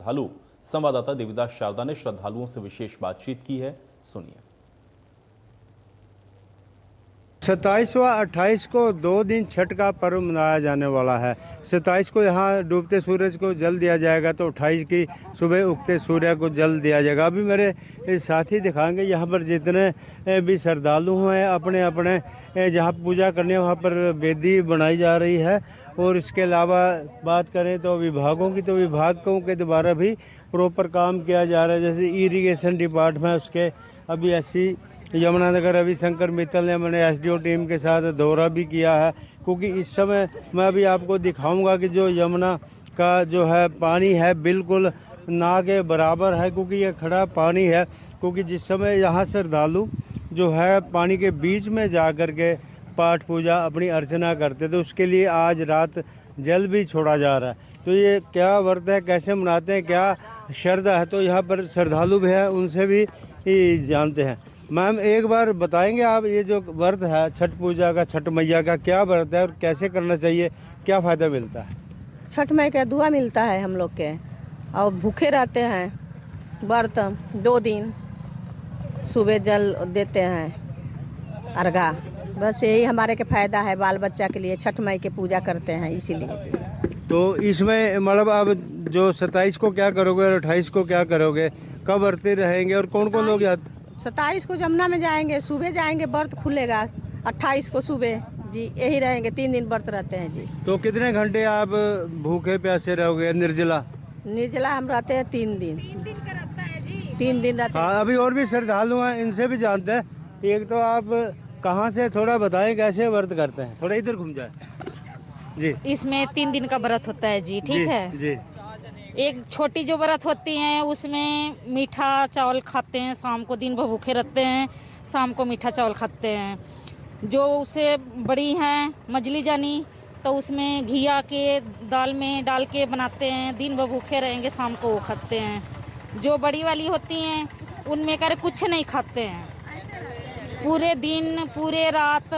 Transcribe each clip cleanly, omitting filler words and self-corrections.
श्रद्धालु। संवाददाता देविदास शारदा ने श्रद्धालुओं से विशेष बातचीत की है, सुनिए। 27 व 28 को 2 दिन छठ का पर्व मनाया जाने वाला है। 27 को यहाँ डूबते सूरज को जल दिया जाएगा तो 28 की सुबह उगते सूर्य को जल दिया जाएगा। अभी मेरे साथी दिखाएंगे यहाँ पर जितने भी श्रद्धालु हैं अपने अपने जहाँ पूजा करने वहाँ पर वेदी बनाई जा रही है। और इसके अलावा बात करें तो विभागों की, तो विभागों के द्वारा भी प्रॉपर काम किया जा रहा है। जैसे इरिगेशन डिपार्टमेंट, उसके अभी ऐसी यमुनानगर रविशंकर मित्तल ने मैंने एसडीओ टीम के साथ दौरा भी किया है, क्योंकि इस समय मैं अभी आपको दिखाऊंगा कि जो यमुना का जो है पानी है बिल्कुल ना के बराबर है, क्योंकि ये खड़ा पानी है। क्योंकि जिस समय यहाँ श्रद्धालु जो है पानी के बीच में जा कर के पाठ पूजा अपनी अर्चना करते थे, उसके लिए आज रात जल भी छोड़ा जा रहा है। तो ये क्या व्रत है, कैसे मनाते हैं, क्या श्रद्धा है, तो यहाँ पर श्रद्धालु भी हैं, उनसे भी जानते हैं। मैम, एक बार बताएंगे आप ये जो व्रत है छठ पूजा का, छठ मैया का क्या व्रत है और कैसे करना चाहिए, क्या फ़ायदा मिलता है? छठ मैया का दुआ मिलता है हम लोग के, और भूखे रहते हैं व्रत 2 दिन, सुबह जल देते हैं अर्घा, बस यही हमारे के फ़ायदा है। बाल बच्चा के लिए छठ माई के पूजा करते हैं इसीलिए। तो इसमें मतलब अब जो 27 को क्या करोगे और 28 को क्या करोगे, कब व्रती रहेंगे और कौन कौन लोग? 27 को जमुना में जाएंगे, सुबह जाएंगे, व्रत खुलेगा। 28 को सुबह जी यही रहेंगे, 3 दिन व्रत रहते हैं जी। तो कितने घंटे आप भूखे प्यासे रहोगे? निर्जला हम रहते हैं 3 दिन। 3 दिन रहते हैं। हाँ, अभी और भी श्रद्धालु हैं, इनसे भी जानते हैं। एक तो आप कहाँ से, थोड़ा बताएं कैसे व्रत करते हैं, थोड़ा इधर घूम जाए जी। इसमें 3 दिन का व्रत होता है जी, ठीक है जी। एक छोटी जो व्रत होती है उसमें मीठा चावल खाते हैं, शाम को दिन भर भूखे रहते हैं, शाम को मीठा चावल खाते हैं। जो उससे बड़ी हैं मजली जानी, तो उसमें घिया के दाल में डाल के बनाते हैं, दिन भर भूखे रहेंगे, शाम को वो खाते हैं। जो बड़ी वाली होती हैं उनमें कर कुछ नहीं खाते हैं, पूरे दिन पूरे रात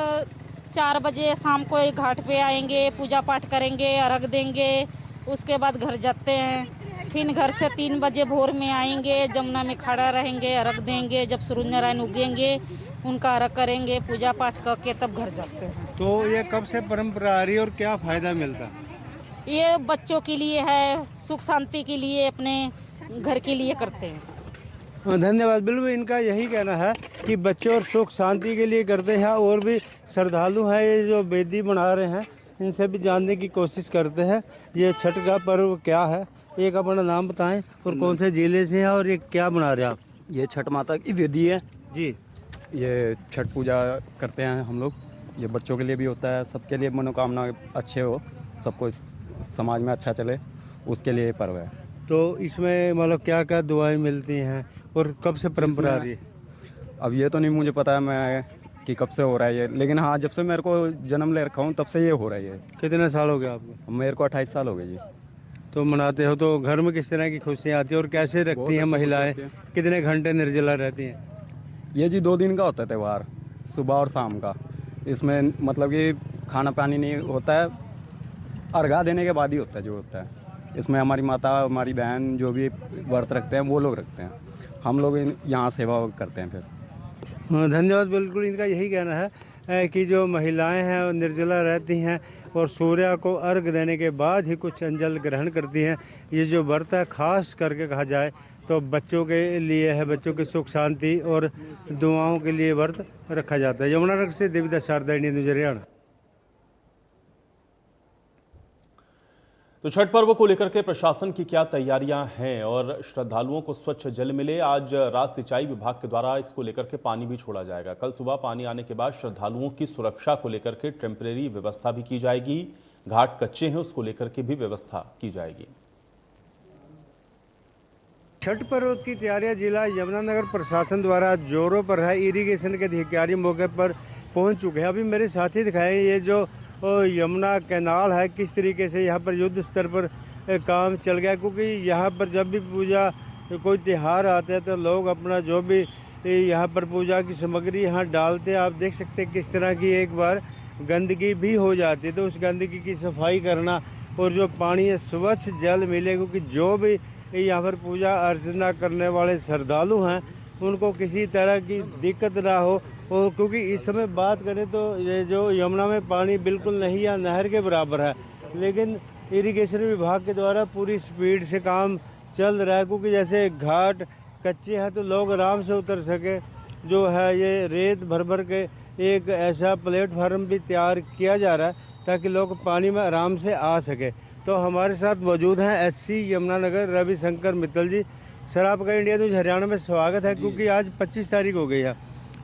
4 बजे शाम को एक घाट पे आएंगे, पूजा पाठ करेंगे, अर्घ देंगे, उसके बाद घर जाते हैं। फिर घर से 3 बजे भोर में आएंगे, जमुना में खड़ा रहेंगे, अर्घ देंगे। जब सूरज नारायण उगेंगे उनका अर्घ करेंगे, पूजा पाठ करके तब घर जाते हैं। तो ये कब से परंपरा आ रही है और क्या फ़ायदा मिलता? ये बच्चों के लिए है, सुख शांति के लिए, अपने घर के लिए करते हैं। धन्यवाद। बिल्कुल इनका यही कहना है कि बच्चों और सुख शांति के लिए करते हैं। और भी श्रद्धालु हैं ये जो वेदी बना रहे हैं, इनसे भी जानने की कोशिश करते हैं ये छठ का पर्व क्या है। एक अपना नाम बताएं और कौन से जिले से हैं और ये क्या बना रहे हैं आप? ये छठ माता की वेदी है जी। ये छठ पूजा करते हैं हम लोग। ये बच्चों के लिए भी होता है, सबके लिए मनोकामना अच्छे हो, सबको समाज में अच्छा चले, उसके लिए पर्व है। तो इसमें मतलब क्या क्या दुआएं मिलती हैं और कब से परंपरा आ रही है? अब ये तो नहीं मुझे पता है मैं कि कब से हो रहा है ये, लेकिन हाँ जब से मेरे को जन्म ले रखा हूँ तब से ये हो रहा है। ये कितने साल हो गए आपको? मेरे को 28 साल हो गए जी। तो मनाते हो, तो घर में किस तरह की खुशियाँ आती है और कैसे रखती हैं महिलाएं, कितने घंटे निर्जला रहती हैं? ये जी 2 दिन का होता है त्यौहार, सुबह और शाम का। इसमें मतलब कि खाना पानी नहीं होता है, अर्घा देने के बाद ही होता है जो होता है। इसमें हमारी माता, हमारी बहन जो भी व्रत रखते हैं वो लोग रखते हैं, हम लोग यहाँ सेवा करते हैं। फिर धन्यवाद। बिल्कुल इनका यही कहना है कि जो महिलाएं हैं वो निर्जला रहती हैं और सूर्य को अर्घ देने के बाद ही कुछ अंजल ग्रहण करती हैं। ये जो व्रत है खास करके कहा जाए तो बच्चों के लिए है, बच्चों की सुख शांति और दुआओं के लिए व्रत रखा जाता है। यमुनानगर से देविदास शारदा, इंडियन न्यूज़, हरियाणा। तो छठ पर्व को लेकर के प्रशासन की क्या तैयारियां हैं और श्रद्धालुओं को स्वच्छ जल मिले, आज रात सिंचाई विभाग के द्वारा इसको लेकर के पानी भी छोड़ा जाएगा। कल सुबह पानी आने के बाद श्रद्धालुओं की सुरक्षा को लेकर के टेम्परेरी व्यवस्था भी की जाएगी। घाट कच्चे हैं, उसको लेकर के भी व्यवस्था की जाएगी। छठ पर्व की तैयारियां जिला यमुनानगर प्रशासन द्वारा जोरों पर है। इरिगेशन के अधिकारी मौके पर पहुंच चुके हैं। अभी मेरे साथी दिखाए ये जो यमुना कैनाल है, किस तरीके से यहाँ पर युद्ध स्तर पर काम चल गया, क्योंकि यहाँ पर जब भी पूजा कोई त्यौहार आता है तो लोग अपना जो भी यहाँ पर पूजा की सामग्री यहाँ डालते हैं। आप देख सकते हैं किस तरह की एक बार गंदगी भी हो जाती है, तो उस गंदगी की सफाई करना और जो पानी है स्वच्छ जल मिले, क्योंकि जो भी यहाँ पर पूजा अर्चना करने वाले श्रद्धालु हैं उनको किसी तरह की दिक्कत ना हो। और क्योंकि इस समय बात करें तो ये जो यमुना में पानी बिल्कुल नहीं या नहर के बराबर है, लेकिन इरिगेशन विभाग के द्वारा पूरी स्पीड से काम चल रहा है, क्योंकि जैसे घाट कच्चे हैं तो लोग आराम से उतर सके। जो है ये रेत भर भर के एक ऐसा प्लेटफार्म भी तैयार किया जा रहा है ताकि लोग पानी में आराम से आ सके। तो हमारे साथ मौजूद हैं एससी यमुनानगर रविशंकर मित्तल जी। सर, आपका इंडिया न्यूज़ हरियाणा में स्वागत है। क्योंकि आज 25 तारीख हो गई है,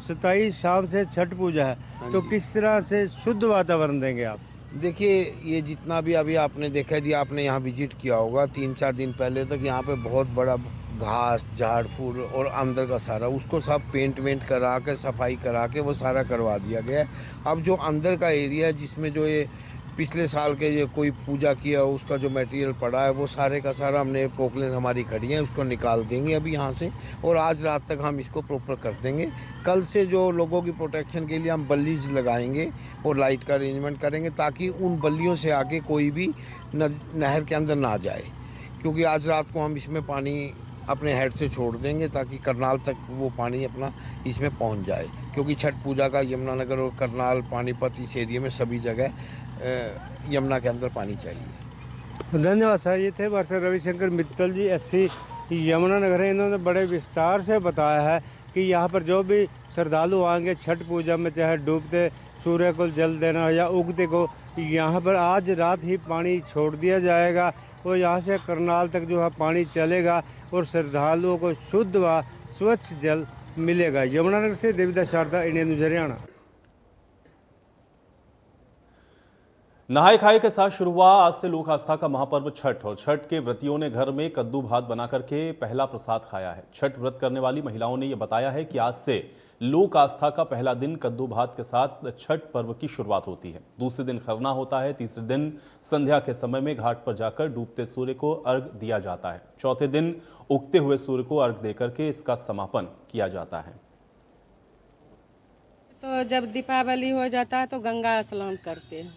27 शाम से छठ पूजा है, तो किस तरह से शुद्ध वातावरण देंगे आप? देखिए, ये जितना भी अभी आपने देखा जी, आपने यहाँ विजिट किया होगा 3-4 दिन पहले तक यहाँ पे बहुत बड़ा घास झाड़ फूल और अंदर का सारा उसको सब पेंट वेंट करा के सफाई करा के वो सारा करवा दिया गया है। अब जो अंदर का एरिया है जिसमें जो ये पिछले साल के ये कोई पूजा किया उसका जो मटेरियल पड़ा है वो सारे का सारा हमने पोकलेन हमारी खड़ी हैं उसको निकाल देंगे अभी यहाँ से, और आज रात तक हम इसको प्रॉपर कर देंगे। कल से जो लोगों की प्रोटेक्शन के लिए हम बल्लीज लगाएंगे और लाइट का अरेंजमेंट करेंगे ताकि उन बल्लियों से आगे कोई भी नहर के अंदर ना जाए, क्योंकि आज रात को हम इसमें पानी अपने हेड से छोड़ देंगे ताकि करनाल तक वो पानी अपना इसमें पहुंच जाए, क्योंकि छठ पूजा का यमुनानगर और करनाल पानीपत इस एरिया में सभी जगह यमुना के अंदर पानी चाहिए। धन्यवाद सर। ये थे वर्षा रविशंकर मित्तल जी, एससी यमुनानगर है। इन्होंने बड़े विस्तार से बताया है कि यहाँ पर जो भी श्रद्धालु आएंगे छठ पूजा में, चाहे डूबते सूर्य को जल देना या उगते को, यहाँ पर आज रात ही पानी छोड़ दिया जाएगा और यहाँ से करनाल तक जो है पानी चलेगा और श्रद्धालुओं को शुद्ध व स्वच्छ जल मिलेगा। यमुनानगर से देविदास शारदा, इंडिया न्यूज़ हरियाणा। नहाय खाए के साथ शुरू हुआ आज से लोक आस्था का महापर्व छठ, और छठ के व्रतियों ने घर में कद्दू भात बना करके पहला प्रसाद खाया है। छठ व्रत करने वाली महिलाओं ने यह बताया है कि आज से लोक आस्था का पहला दिन कद्दू भात के साथ छठ पर्व की शुरुआत होती है। दूसरे दिन खरना होता है। तीसरे दिन संध्या के समय में घाट पर जाकर डूबते सूर्य को अर्घ दिया जाता है। चौथे दिन उगते हुए सूर्य को अर्घ देकर के इसका समापन किया जाता है। तो जब दीपावली हो जाता है तो गंगा स्नान करते हैं,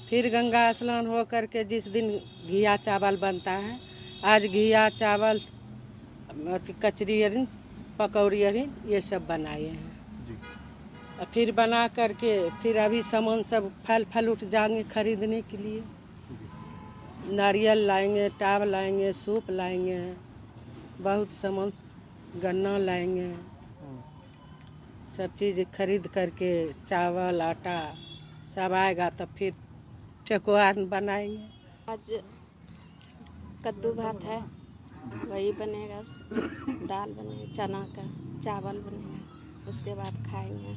फिर गंगा स्नान हो करके जिस दिन घिया चावल बनता है, आज घिया चावल कचरी अरिन पकौड़ी अरिन ये सब बनाए हैं। और फिर बना करके फिर अभी सामान सब फल उठ जाएंगे खरीदने के लिए। नारियल लाएंगे, टाब लाएंगे, सूप लाएंगे, बहुत सामान गन्ना लाएंगे, सब चीज़ खरीद करके चावल आटा सब आएगा तब फिर ठेकुआ बनाएंगे। आज कद्दू भात है, वही बनेगा, दाल बनेगा, चना का चावल बनेगा, उसके बाद खाएंगे।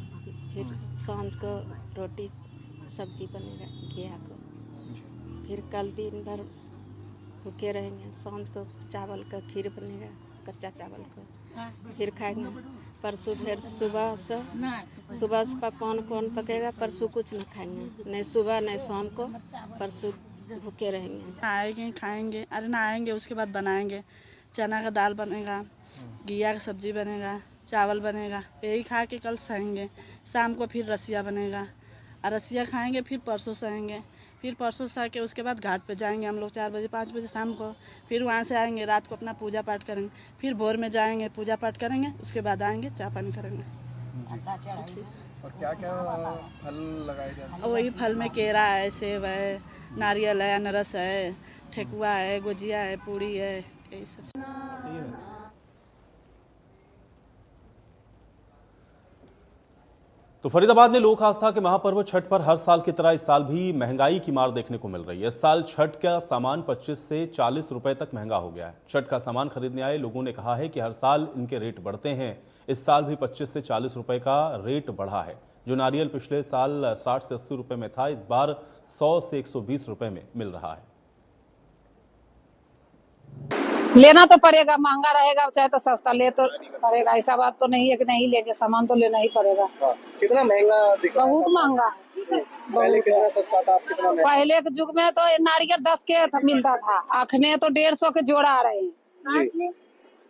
फिर सांझ को रोटी सब्जी बनेगा घिया को। फिर कल दिन भर भूखे रहेंगे। सांझ को चावल का खीर बनेगा, कच्चा चावल को, फिर खाएंगे। परसों फिर सुबह से पकवान कौन पकेगा, परसों कुछ नहीं खाएंगे, नहीं सुबह नहीं शाम को, परसों भूखे रहेंगे। आएंगे खाएंगे, अरे ना आएंगे उसके बाद बनाएंगे। चना का दाल बनेगा, घिया का सब्जी बनेगा, चावल बनेगा, यही खा के कल सहेंगे। शाम को फिर रसिया बनेगा, और रसिया खाएंगे, फिर परसों सहेंगे। फिर परसों सह के उसके बाद घाट पे जाएंगे हम लोग 4 बजे 5 बजे शाम को। फिर वहाँ से आएंगे, रात को अपना पूजा पाठ करेंगे। फिर भोर में जाएंगे, पूजा पाठ करेंगे, उसके बाद आएंगे चाय पानी करेंगे। और क्या क्या फल लगाए जाते हैं? वही फल में केरा है, सेब है, नारियल है, अनरस है, ठेकुआ है, गुजिया है, पूड़ी है, यही सब। तो फरीदाबाद में लोक आस्था के महापर्व छठ पर हर साल की तरह इस साल भी महंगाई की मार देखने को मिल रही है। इस साल छठ का सामान 25 से 40 रुपए तक महंगा हो गया है। छठ का सामान खरीदने आए लोगों ने कहा है कि हर साल इनके रेट बढ़ते हैं। इस साल भी 25 से 40 रुपए का रेट बढ़ा है। जो नारियल पिछले साल 60 से 80 रुपए में था, इस बार 100 से 120 रुपए में मिल रहा है। लेना तो पड़ेगा, महंगा रहेगा चाहे तो सस्ता ले तो पड़ेगा। ऐसा बात तो नहीं है कि नहीं लेंगे, सामान तो लेना ही पड़ेगा। कितना महंगा दिख रहा है? बहुत महंगा है। पहले कितना सस्ता था, अब कितना महंगा? पहले के युग में तो नारियल 10 के मिलता था, आखने तो 150 के जोड़ा आ रहे हैं।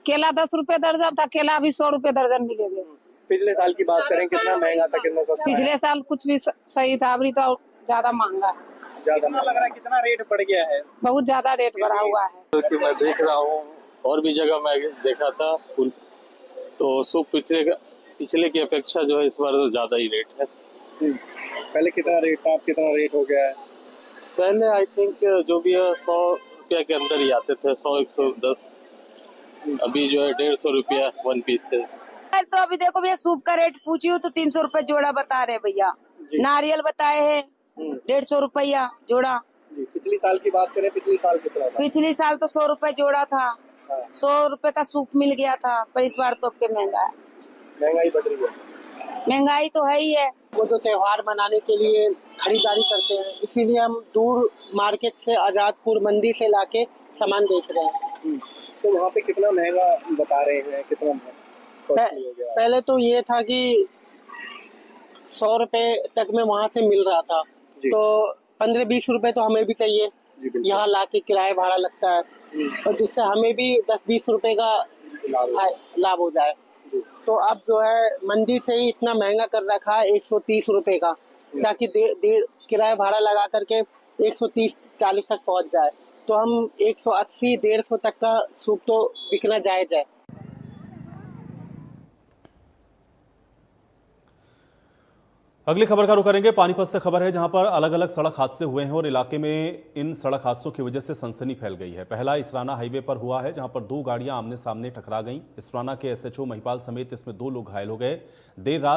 केला 10 रुपए दर्जन था, केला अभी 100 रुपए दर्जन मिलेंगे। पिछले साल की बात करें, कितना महंगा था, कितना सस्ता? पिछले साल कुछ भी सही था, अभी तो ज्यादा महंगा है। कितना लग रहा है, कितना रेट बढ़ गया है? बहुत ज्यादा रेट बढ़ा हुआ है। कि मैं देख रहा हूँ और भी जगह मैं देखा था फूल, तो सूप पिछले की अपेक्षा जो है इस बार तो ज़्यादा ही रेट है। पहले कितना रेट था, अब कितना रेट हो गया है? पहले आई थिंक जो भी है 100 रुपया के अंदर ही आते थे, 100-110। अभी जो है 150 रुपया 1 पीस से। तो अभी देखो भैया, सूप का रेट पूछी हूँ तो 300 रुपए जोड़ा बता रहे भैया। नारियल बताए हैं 150 रुपया जोड़ा। पिछली साल की बात करें, पिछली साल कितना था? पिछली साल तो 100 रुपए जोड़ा था, 100 रुपए का सूप मिल गया था, पर इस बार तो अब के महंगा है। महंगाई बढ़ रही है। महंगाई तो है ही है। वो जो त्योहार मनाने के लिए खरीदारी करते हैं, इसीलिए हम दूर मार्केट से आजादपुर मंडी से लाके सामान बेच रहे हैं। तो वहाँ पे कितना महंगा बता रहे हैं, कितना कॉस्टली हो गया? पहले तो ये था कि 100 रुपए तक में वहाँ से मिल रहा था, तो 15-20 रुपए तो हमें भी चाहिए, यहाँ लाके किराया भाड़ा लगता है, और जिससे हमें भी 10-20 रुपए का लाभ हो जाए। तो अब जो है मंडी से ही इतना महंगा कर रखा है 130 रुपए का, ताकि किराया भाड़ा लगा करके 130-140 तक पहुंच जाए। तो हम 180-150 तक का सूप तो बिकना जायज है। अगली खबर का रुख करेंगे। पानीपत से खबर है, जहां पर अलग अलग सड़क हादसे हुए हैं और इलाके में इन सड़क हादसों की वजह से सनसनी फैल गई है। पहला इसराना हाईवे पर हुआ है, जहां पर 2 गाड़ियां आमने सामने टकरा गईं। इसराना के एसएचओ महिपाल समेत इसमें 2 लोग घायल हो गए। देर रात